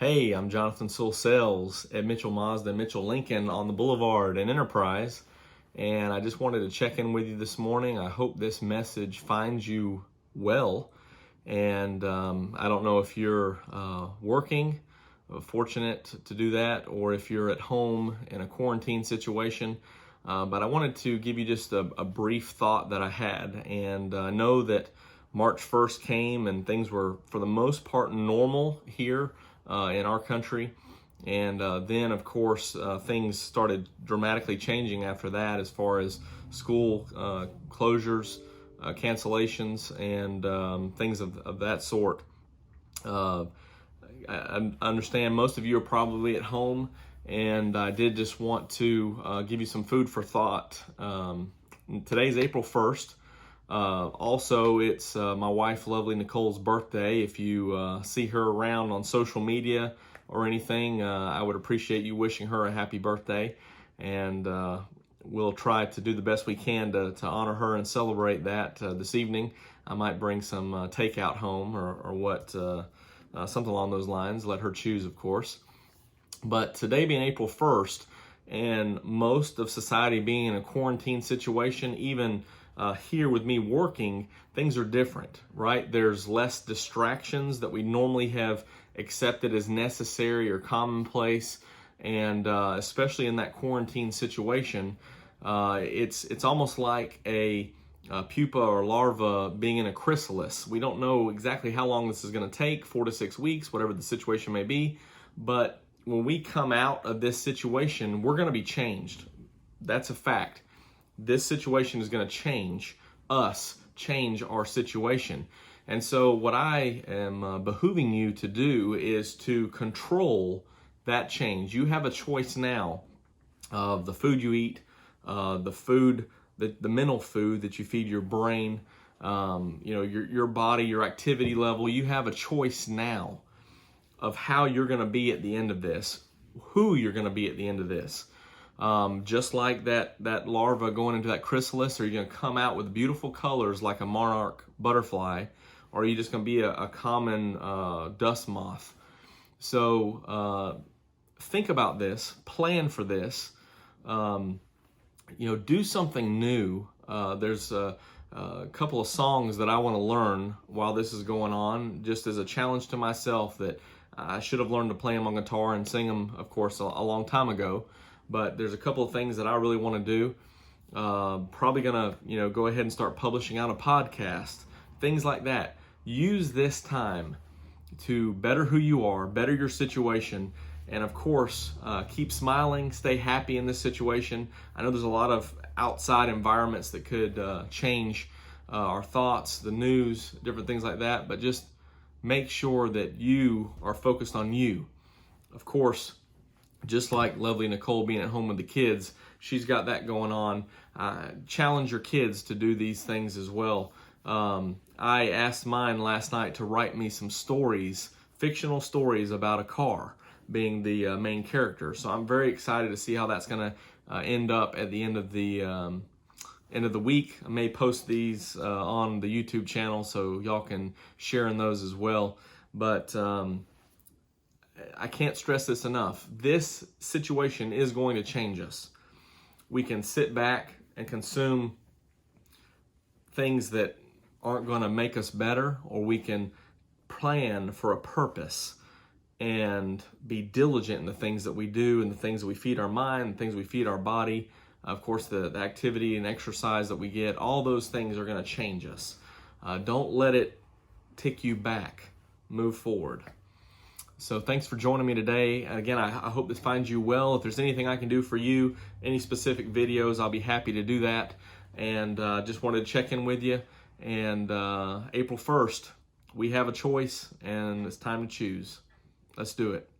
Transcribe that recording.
Hey, I'm Jonathan Sewell at Mitchell Mazda and Mitchell Lincoln on the Boulevard in Enterprise, and I just wanted to check in with you this morning. I hope this message finds you well, and I don't know if you're working, fortunate to do that, or if you're at home in a quarantine situation, but I wanted to give you just a brief thought that I had, and I know that March 1st came and things were, for the most part, normal here in our country. And then, of course, things started dramatically changing after that as far as school closures, cancellations, and things of that sort. I understand most of you are probably at home, and I did just want to give you some food for thought. Today's April 1st. Also, it's my wife, lovely Nicole's birthday. If you see her around on social media or anything, I would appreciate you wishing her a happy birthday. And we'll try to do the best we can to honor her and celebrate that this evening. I might bring some takeout home or what, something along those lines. Let her choose, of course. But today being April 1st, and most of society being in a quarantine situation, even here with me working, things are different, right? There's less distractions that we normally have accepted as necessary or commonplace, and especially in that quarantine situation, it's almost like a pupa or larva being in a chrysalis. We don't know exactly how long this is going to take, 4 to 6 weeks, whatever the situation may be, but when we come out of this situation, we're going to be changed. That's a fact. This situation is going to change us, change our situation. And so what I am behooving you to do is to control that change. You have a choice now of the food you eat, the mental food that you feed your brain, your body, your activity level. You have a choice now of how you're going to be at the end of this, who you're going to be at the end of this. Just like that larva going into that chrysalis, are you going to come out with beautiful colors like a monarch butterfly, or are you just going to be a common dust moth? So think about this, plan for this, do something new. There's a couple of songs that I want to learn while this is going on, just as a challenge to myself that I should have learned to play them on guitar and sing them, of course, a long time ago. But there's a couple of things that I really want to do. Probably going to, go ahead and start publishing out a podcast, things like that. Use this time to better who you are, better your situation, and of course, keep smiling, stay happy in this situation. I know there's a lot of outside environments that could change our thoughts, the news, different things like that, but just make sure that you are focused on you. Of course, just like lovely Nicole being at home with the kids, she's got that going on. Challenge your kids to do these things as well. I asked mine last night to write me some stories, fictional stories about a car being the main character. So I'm very excited to see how that's going to end up at the end of the week. I may post these on the YouTube channel so y'all can share in those as well. But I can't stress this enough. This situation is going to change us. We can sit back and consume things that aren't going to make us better, or we can plan for a purpose and be diligent in the things that we do and the things that we feed our mind, the things we feed our body. Of course, the activity and exercise that we get, all those things are going to change us. Don't let it tick you back. Move forward. So thanks for joining me today. Again, I hope this finds you well. If there's anything I can do for you, any specific videos, I'll be happy to do that. And just wanted to check in with you. And April 1st, we have a choice, and it's time to choose. Let's do it.